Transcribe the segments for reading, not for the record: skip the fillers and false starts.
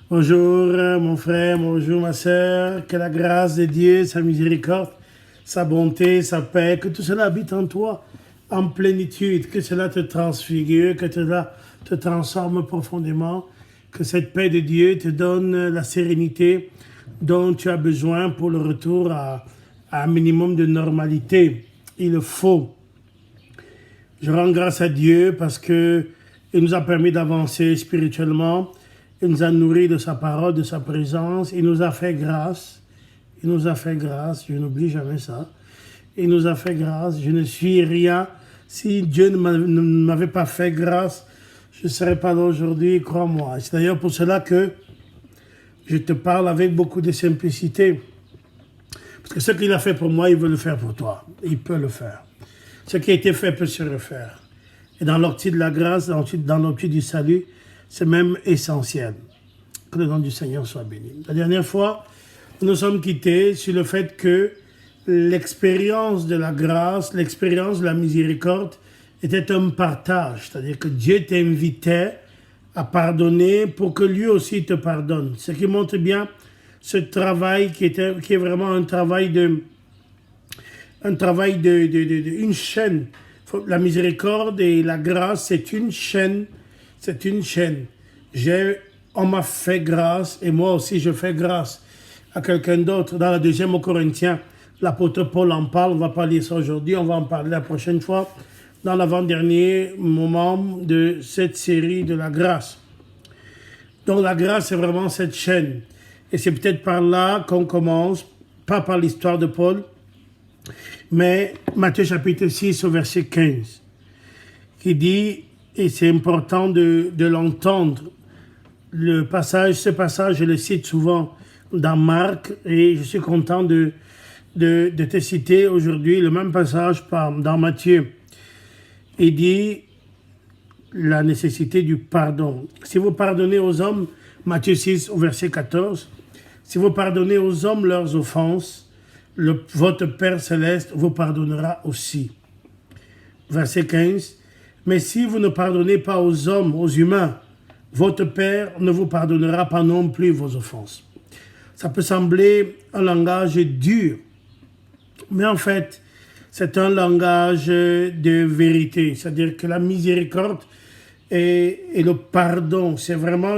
Bonjour mon frère, bonjour ma sœur, que la grâce de Dieu, sa miséricorde, sa bonté, sa paix, que tout cela habite en toi en plénitude, que cela te transfigure, que cela te transforme profondément, que cette paix de Dieu te donne la sérénité dont tu as besoin pour le retour à un minimum de normalité. Il le faut. Je rends grâce à Dieu parce que il nous a permis d'avancer spirituellement. Il nous a nourris de sa parole, de sa présence. Il nous a fait grâce. Il nous a fait grâce. Je n'oublie jamais ça. Il nous a fait grâce. Je ne suis rien. Si Dieu ne m'avait pas fait grâce, je ne serais pas là aujourd'hui, crois-moi. C'est d'ailleurs pour cela que je te parle avec beaucoup de simplicité. Parce que ce qu'il a fait pour moi, il veut le faire pour toi. Il peut le faire. Ce qui a été fait peut se refaire. Et dans l'optique de la grâce, dans l'optique du salut, c'est même essentiel. Que le nom du Seigneur soit béni. La dernière fois, nous nous sommes quittés sur le fait que l'expérience de la grâce, l'expérience de la miséricorde était un partage. C'est-à-dire que Dieu t'invitait à pardonner pour que lui aussi te pardonne. Ce qui montre bien ce travail qui est vraiment un travail une chaîne. La miséricorde et la grâce, c'est une chaîne. C'est une chaîne. On m'a fait grâce et moi aussi je fais grâce à quelqu'un d'autre. Dans la deuxième aux Corinthiens, l'apôtre Paul en parle. On ne va pas lire ça aujourd'hui, on va en parler la prochaine fois. Dans l'avant-dernier moment de cette série de la grâce. Donc la grâce, c'est vraiment cette chaîne. Et c'est peut-être par là qu'on commence, pas par l'histoire de Paul, mais Matthieu chapitre 6 au verset 15, qui dit, et c'est important de l'entendre, ce passage, je le cite souvent dans Marc, et je suis content de te citer aujourd'hui le même passage dans Matthieu. Il dit la nécessité du pardon. Si vous pardonnez aux hommes, Matthieu 6 au verset 14, si vous pardonnez aux hommes leurs offenses, votre Père Céleste vous pardonnera aussi. Verset 15. Mais si vous ne pardonnez pas aux hommes, aux humains, votre Père ne vous pardonnera pas non plus vos offenses. Ça peut sembler un langage dur, mais en fait, c'est un langage de vérité. C'est-à-dire que la miséricorde et le pardon, c'est vraiment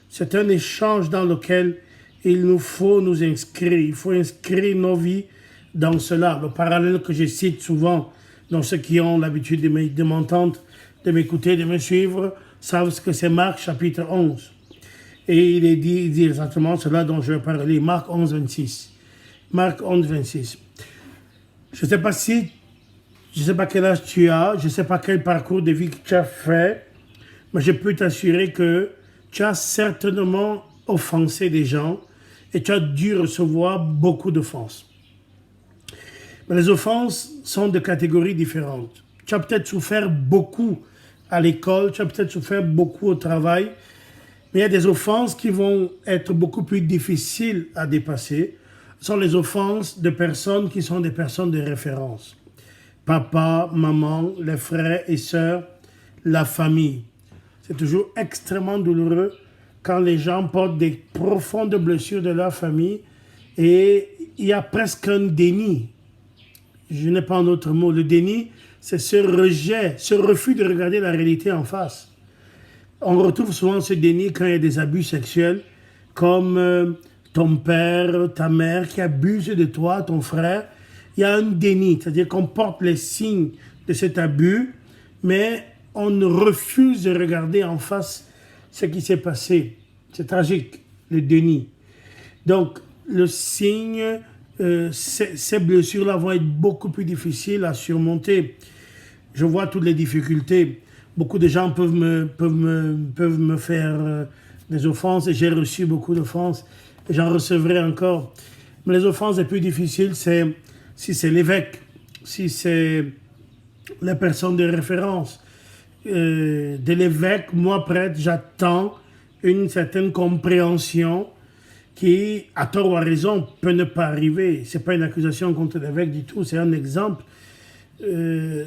c'est un échange dans lequel il nous faut nous inscrire. Il faut inscrire nos vies dans cela. Le parallèle que je cite souvent, dans ceux qui ont l'habitude de m'entendre, de m'écouter, de me suivre, savent ce que c'est Marc chapitre 11. Et il dit exactement cela dont je vais parler. Marc 11, 26. Marc 11, 26. Je ne sais pas quel âge tu as, je ne sais pas quel parcours de vie que tu as fait, mais je peux t'assurer que tu as certainement offensé des gens et tu as dû recevoir beaucoup d'offenses. Mais les offenses sont de catégories différentes. Tu as peut-être souffert beaucoup à l'école, tu as peut-être souffert beaucoup au travail, mais il y a des offenses qui vont être beaucoup plus difficiles à dépasser. Ce sont les offenses de personnes qui sont des personnes de référence. Papa, maman, les frères et sœurs, la famille. C'est toujours extrêmement douloureux quand les gens portent des profondes blessures de leur famille et il y a presque un déni. Je n'ai pas un autre mot. Le déni, c'est ce rejet, ce refus de regarder la réalité en face. On retrouve souvent ce déni quand il y a des abus sexuels, comme ton père, ta mère qui abusent de toi, ton frère. Il y a un déni, c'est-à-dire qu'on porte les signes de cet abus, mais on refuse de regarder en face ce qui s'est passé. C'est tragique, le déni. Donc, le signe, ces blessures-là vont être beaucoup plus difficiles à surmonter. Je vois toutes les difficultés. Beaucoup de gens peuvent me faire des offenses et j'ai reçu beaucoup d'offenses et j'en recevrai encore. Mais les offenses les plus difficiles, c'est si c'est l'évêque, si c'est la personne de référence. De l'évêque, moi prêtre, j'attends une certaine compréhension qui, à tort ou à raison, peut ne pas arriver. Ce n'est pas une accusation contre l'évêque du tout, c'est un exemple.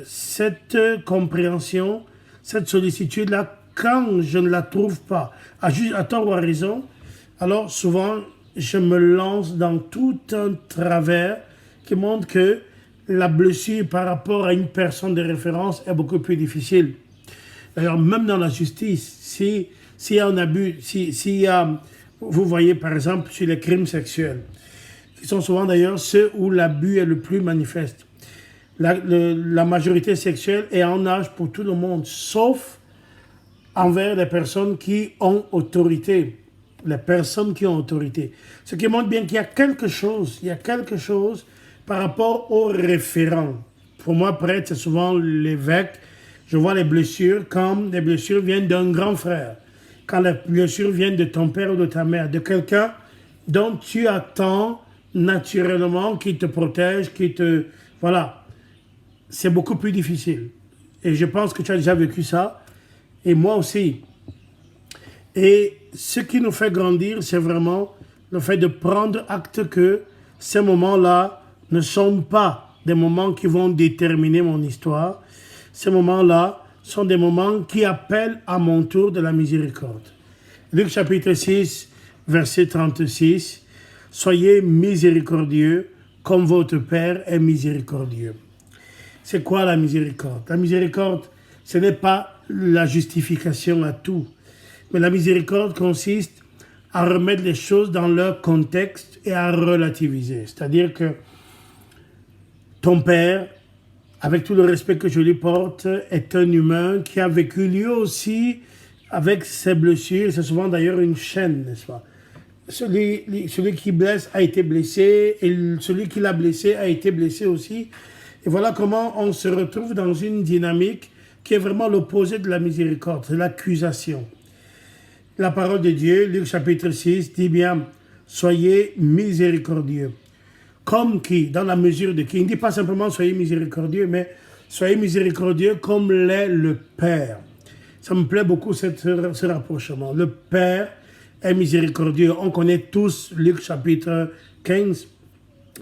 Cette compréhension, cette sollicitude-là quand je ne la trouve pas, à tort ou à raison, alors souvent, je me lance dans tout un travers qui montre que la blessure par rapport à une personne de référence est beaucoup plus difficile. D'ailleurs, même dans la justice, s'il y a un abus, s'il y a, vous voyez par exemple sur les crimes sexuels, qui sont souvent d'ailleurs ceux où l'abus est le plus manifeste. La majorité sexuelle est en âge pour tout le monde, sauf envers les personnes qui ont autorité. Les personnes qui ont autorité. Ce qui montre bien qu'il y a quelque chose, par rapport aux référents. Pour moi, prêtre, c'est souvent l'évêque. Je vois les blessures comme les blessures viennent d'un grand frère. Quand les blessures viennent de ton père ou de ta mère, de quelqu'un dont tu attends naturellement qu'il te protège, Voilà. C'est beaucoup plus difficile. Et je pense que tu as déjà vécu ça. Et moi aussi. Et ce qui nous fait grandir, c'est vraiment le fait de prendre acte que ces moments-là ne sont pas des moments qui vont déterminer mon histoire. Ces moments-là sont des moments qui appellent à mon tour de la miséricorde. Luc chapitre 6, verset 36. « Soyez miséricordieux comme votre Père est miséricordieux. » C'est quoi la miséricorde? La miséricorde, ce n'est pas la justification à tout. Mais la miséricorde consiste à remettre les choses dans leur contexte et à relativiser. C'est-à-dire que ton père, avec tout le respect que je lui porte, est un humain qui a vécu lui aussi avec ses blessures. C'est souvent d'ailleurs une chaîne, n'est-ce pas? Celui qui blesse a été blessé et celui qui l'a blessé a été blessé aussi. Et voilà comment on se retrouve dans une dynamique qui est vraiment l'opposé de la miséricorde, c'est l'accusation. La parole de Dieu, Luc chapitre 6, dit bien, soyez miséricordieux. Comme qui, dans la mesure de qui. Il ne dit pas simplement soyez miséricordieux, mais soyez miséricordieux comme l'est le Père. Ça me plaît beaucoup ce rapprochement. Le Père est miséricordieux. On connaît tous Luc chapitre 15,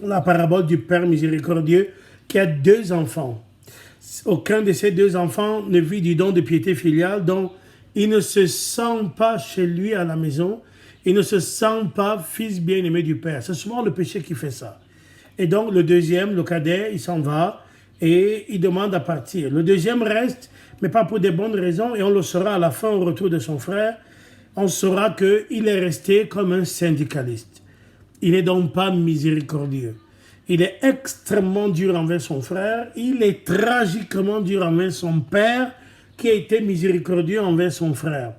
la parabole du Père miséricordieux qui a 2 enfants. Aucun de ces 2 enfants ne vit du don de piété filiale, donc il ne se sent pas chez lui à la maison, il ne se sent pas fils bien-aimé du Père. C'est souvent le péché qui fait ça. Et donc le deuxième, le cadet, il s'en va et il demande à partir. Le deuxième reste, mais pas pour des bonnes raisons, et on le saura à la fin au retour de son frère. On saura qu'il est resté comme un syndicaliste. Il n'est donc pas miséricordieux. Il est extrêmement dur envers son frère. Il est tragiquement dur envers son père, qui a été miséricordieux envers son frère.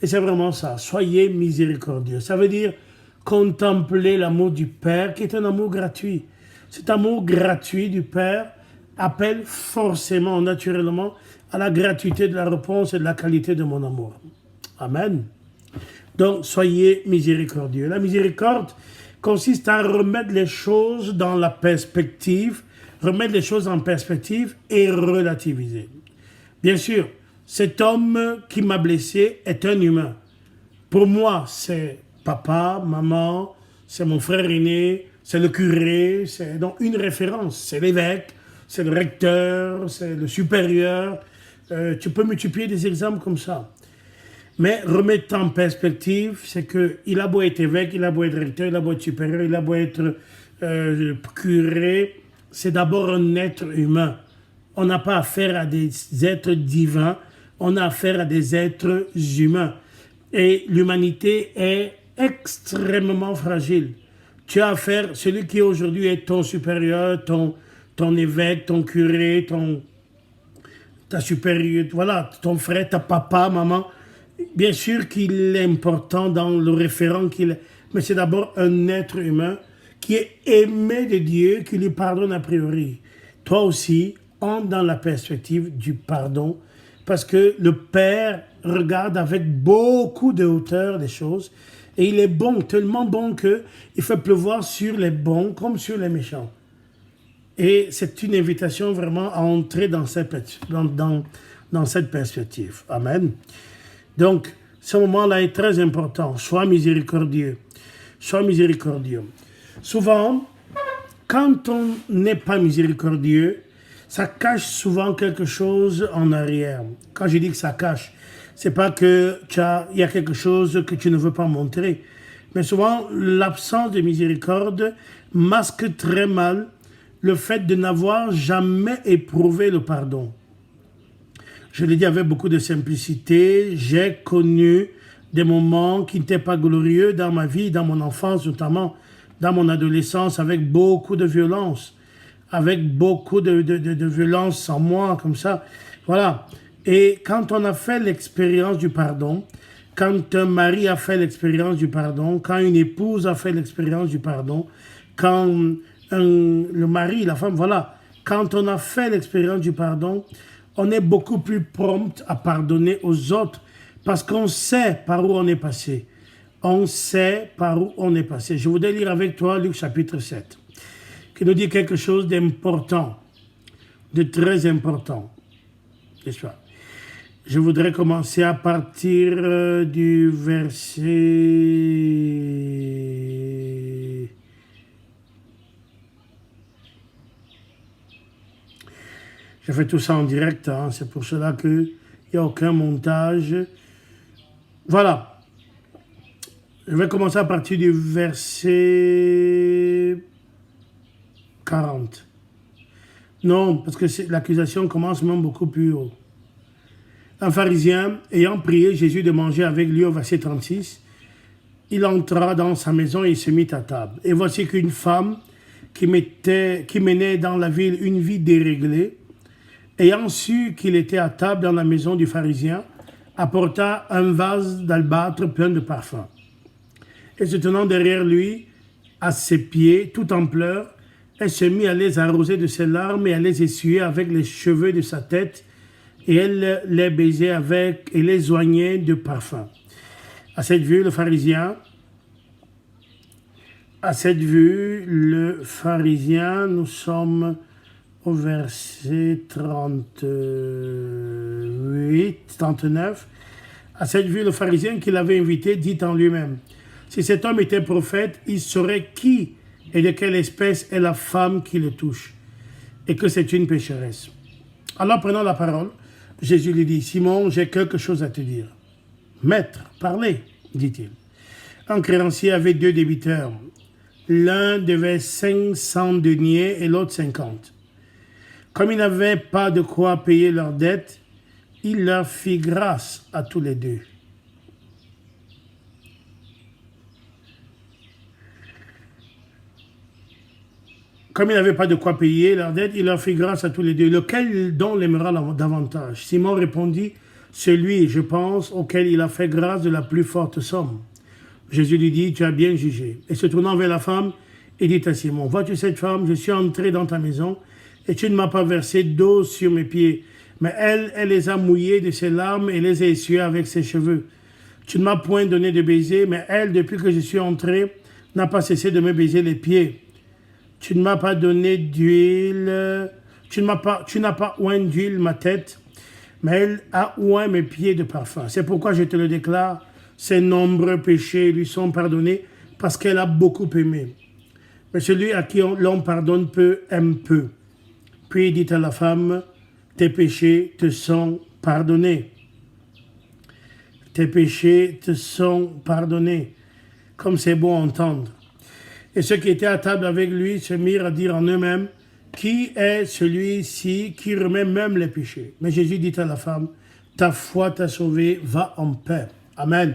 Et c'est vraiment ça. Soyez miséricordieux. Ça veut dire contempler l'amour du Père, qui est un amour gratuit. Cet amour gratuit du Père appelle forcément, naturellement, à la gratuité de la réponse et de la qualité de mon amour. Amen. Donc, soyez miséricordieux. La miséricorde consiste à remettre les choses dans la perspective, remettre les choses en perspective et relativiser. Bien sûr, cet homme qui m'a blessé est un humain. Pour moi, c'est papa, maman, c'est mon frère aîné, c'est le curé, c'est donc une référence. C'est l'évêque, c'est le recteur, c'est le supérieur. Tu peux multiplier des exemples comme ça. Mais remettre en perspective, c'est qu'il a beau être évêque, il a beau être recteur, il a beau être supérieur, il a beau être curé, c'est d'abord un être humain. On n'a pas affaire à des êtres divins, on a affaire à des êtres humains. Et l'humanité est extrêmement fragile. Tu as affaire, celui qui aujourd'hui est ton supérieur, ton évêque, ton curé, ta supérieure, voilà, ton frère, ta papa, maman. Bien sûr qu'il est important dans le référent qu'il est, mais c'est d'abord un être humain qui est aimé de Dieu, qui lui pardonne a priori. Toi aussi, entre dans la perspective du pardon, parce que le Père regarde avec beaucoup de hauteur les choses, et il est bon, tellement bon qu'il fait pleuvoir sur les bons comme sur les méchants. Et c'est une invitation vraiment à entrer dans cette perspective. Amen. Donc, ce moment-là est très important. Sois miséricordieux. Sois miséricordieux. Souvent, quand on n'est pas miséricordieux, ça cache souvent quelque chose en arrière. Quand je dis que ça cache, C'est pas que il y a quelque chose que tu ne veux pas montrer. Mais souvent, l'absence de miséricorde masque très mal le fait de n'avoir jamais éprouvé le pardon. Je l'ai dit avec beaucoup de simplicité, j'ai connu des moments qui n'étaient pas glorieux dans ma vie, dans mon enfance, notamment dans mon adolescence, avec beaucoup de violence, avec beaucoup de violence en moi, comme ça. Voilà. Et quand on a fait l'expérience du pardon, quand un mari a fait l'expérience du pardon, quand une épouse a fait l'expérience du pardon, quand le mari, la femme, voilà, quand on a fait l'expérience du pardon, on est beaucoup plus prompt à pardonner aux autres parce qu'on sait par où on est passé. On sait par où on est passé. Je voudrais lire avec toi Luc chapitre 7, qui nous dit quelque chose d'important, de très important. N'est-ce pas? Je voudrais commencer à partir du verset... Je fais tout ça en direct, hein, c'est pour cela qu'il n'y a aucun montage. Voilà. Je vais commencer à partir du verset 40. Non, parce que l'accusation commence même beaucoup plus haut. Un pharisien, ayant prié Jésus de manger avec lui au verset 36, il entra dans sa maison et il se mit à table. Et voici qu'une femme qui menait dans la ville une vie déréglée, ayant su qu'il était à table dans la maison du pharisien, apporta un vase d'albâtre plein de parfums. Et se tenant derrière lui, à ses pieds, tout en pleurs, elle se mit à les arroser de ses larmes et à les essuyer avec les cheveux de sa tête, et elle les baisait avec et les oignait de parfum. À cette vue, le pharisien, nous sommes au verset 39. À cette vue, le pharisien qui l'avait invité dit en lui-même, si cet homme était prophète, il saurait qui et de quelle espèce est la femme qui le touche, et que c'est une pécheresse. Alors, prenant la parole, Jésus lui dit, Simon, j'ai quelque chose à te dire. Maître, parlez, dit-il. Un créancier avait 2 débiteurs. L'un devait 500 deniers et l'autre 50. Comme ils n'avaient pas de quoi payer leurs dettes, il leur fit grâce à tous les 2. Comme il n'avait pas de quoi payer leurs dettes, il leur fit grâce à tous les 2. Lequel donc l'aimera davantage? Simon répondit, celui, je pense, auquel il a fait grâce de la plus forte somme. Jésus lui dit, tu as bien jugé. Et se tournant vers la femme, il dit à Simon, vois-tu cette femme, je suis entré dans ta maison, et tu ne m'as pas versé d'eau sur mes pieds, mais elle les a mouillés de ses larmes et les a essuyés avec ses cheveux. Tu ne m'as point donné de baiser, mais elle, depuis que je suis entré, n'a pas cessé de me baiser les pieds. Tu ne m'as pas donné d'huile, tu n'as pas oint d'huile ma tête, mais elle a oint mes pieds de parfum. C'est pourquoi je te le déclare, ses nombreux péchés lui sont pardonnés, parce qu'elle a beaucoup aimé. Mais celui à qui l'on pardonne peu, aime peu. Puis il dit à la femme, tes péchés te sont pardonnés. Tes péchés te sont pardonnés. Comme c'est bon à entendre. Et ceux qui étaient à table avec lui se mirent à dire en eux-mêmes, qui est celui-ci qui remet même les péchés? Mais Jésus dit à la femme, ta foi t'a sauvée, va en paix. Amen.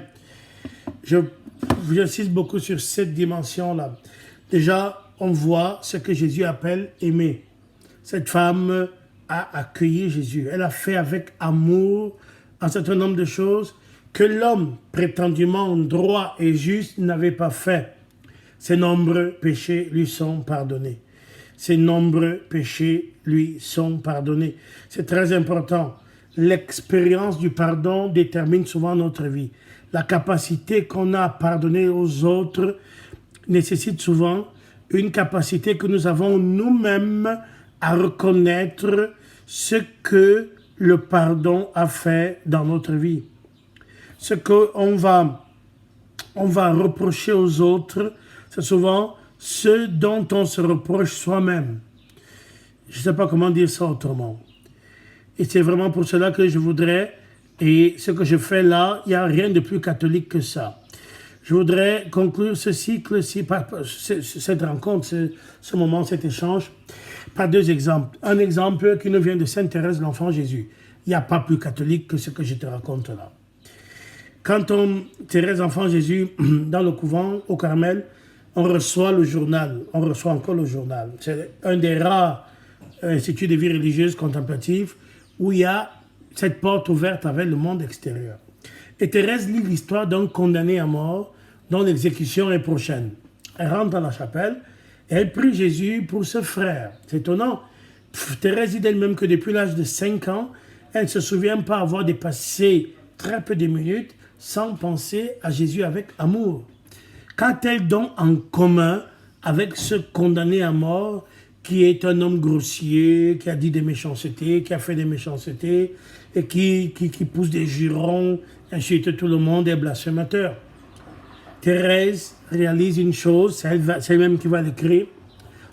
J'insiste beaucoup sur cette dimension-là. Déjà, on voit ce que Jésus appelle aimer. Cette femme a accueilli Jésus. Elle a fait avec amour un certain nombre de choses que l'homme prétendument droit et juste n'avait pas fait. Ses nombreux péchés lui sont pardonnés. Ses nombreux péchés lui sont pardonnés. C'est très important. L'expérience du pardon détermine souvent notre vie. La capacité qu'on a à pardonner aux autres nécessite souvent une capacité que nous avons nous-mêmes à reconnaître ce que le pardon a fait dans notre vie. Ce qu'on va reprocher aux autres, c'est souvent ce dont on se reproche soi-même. Je ne sais pas comment dire ça autrement. Et c'est vraiment pour cela que je voudrais Et ce que je fais là, il n'y a rien de plus catholique que ça. Je voudrais conclure ce cycle-ci, cette rencontre, ce moment, cet échange, par deux exemples. Un exemple qui nous vient de Sainte Thérèse, l'Enfant Jésus. Il n'y a pas plus catholique que ce que je te raconte là. Quand Thérèse, l'Enfant Jésus, dans le couvent, au Carmel, on reçoit le journal. On reçoit encore le journal. C'est un des rares instituts de vie religieuse contemplative où il y a cette porte ouverte avec le monde extérieur. Et Thérèse lit l'histoire d'un condamné à mort dont l'exécution est prochaine. Elle rentre dans la chapelle et elle prie Jésus pour ce frère. C'est étonnant. Thérèse dit d'elle-même que depuis l'âge de 5 ans, elle ne se souvient pas avoir dépassé très peu de minutes sans penser à Jésus avec amour. Qu'a-t-elle donc en commun avec ce condamné à mort qui est un homme grossier, qui a dit des méchancetés, qui a fait des méchancetés, et qui pousse des jurons, insulte tout le monde, est blasphémateur? Thérèse réalise une chose, c'est elle-même qui va l'écrire.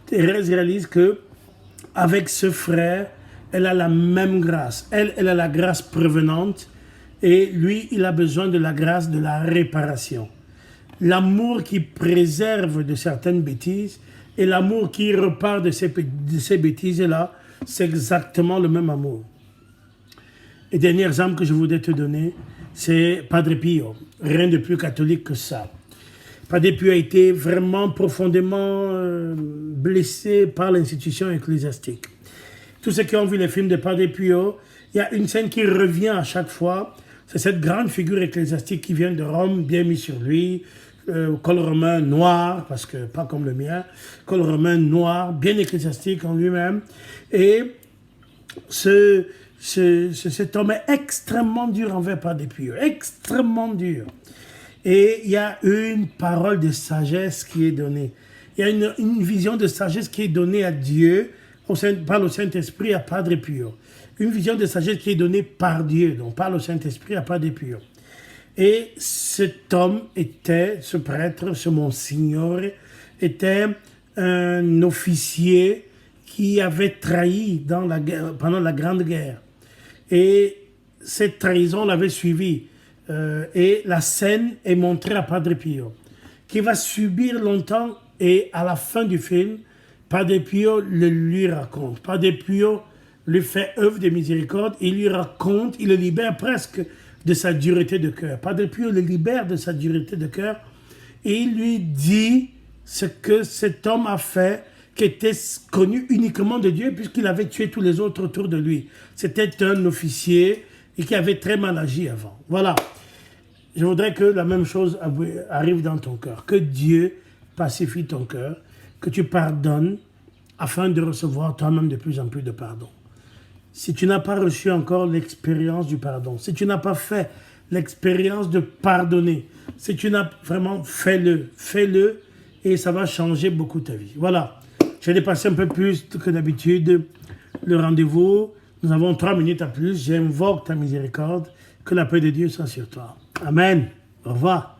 Thérèse réalise que avec ce frère, elle a la même grâce. Elle a la grâce prévenante, et lui, il a besoin de la grâce de la réparation. L'amour qui préserve de certaines bêtises et l'amour qui repart de ces bêtises-là, c'est exactement le même amour. Et dernier exemple que je voudrais te donner, c'est Padre Pio. Rien de plus catholique que ça. Padre Pio a été vraiment profondément blessé par l'institution ecclésiastique. Tous ceux qui ont vu les films de Padre Pio, il y a une scène qui revient à chaque fois. C'est cette grande figure ecclésiastique qui vient de Rome, bien mis sur lui, col romain noir, parce que pas comme le mien, col romain noir, bien ecclésiastique en lui-même. Et cet homme est extrêmement dur envers Padre Pio, extrêmement dur. Et il y a une parole de sagesse qui est donnée. Il y a une vision de sagesse qui est donnée à Dieu, par le Saint-Esprit à Padre Pio. Une vision de sagesse qui est donnée par Dieu, donc par le Saint-Esprit à Padre Pio. Et cet homme était, ce prêtre, ce monsignore, était un officier qui avait trahi pendant la Grande Guerre. Et cette trahison l'avait suivi. Et la scène est montrée à Padre Pio, qui va subir longtemps, et à la fin du film, Padre Pio le lui raconte. Padre Pio lui fait œuvre de miséricorde, il lui raconte, il le libère presque de sa dureté de cœur. Padre Pio le libère de sa dureté de cœur et il lui dit ce que cet homme a fait, qui était connu uniquement de Dieu puisqu'il avait tué tous les autres autour de lui. C'était un officier et qui avait très mal agi avant. Voilà. Je voudrais que la même chose arrive dans ton cœur. Que Dieu pacifie ton cœur, que tu pardonnes afin de recevoir toi-même de plus en plus de pardon. Si tu n'as pas reçu encore l'expérience du pardon, si tu n'as pas fait l'expérience de pardonner, si tu n'as vraiment, fais-le et ça va changer beaucoup ta vie. Voilà, j'ai dépassé un peu plus que d'habitude le rendez-vous. Nous avons 3 minutes à plus. J'invoque ta miséricorde, que la paix de Dieu soit sur toi. Amen. Au revoir.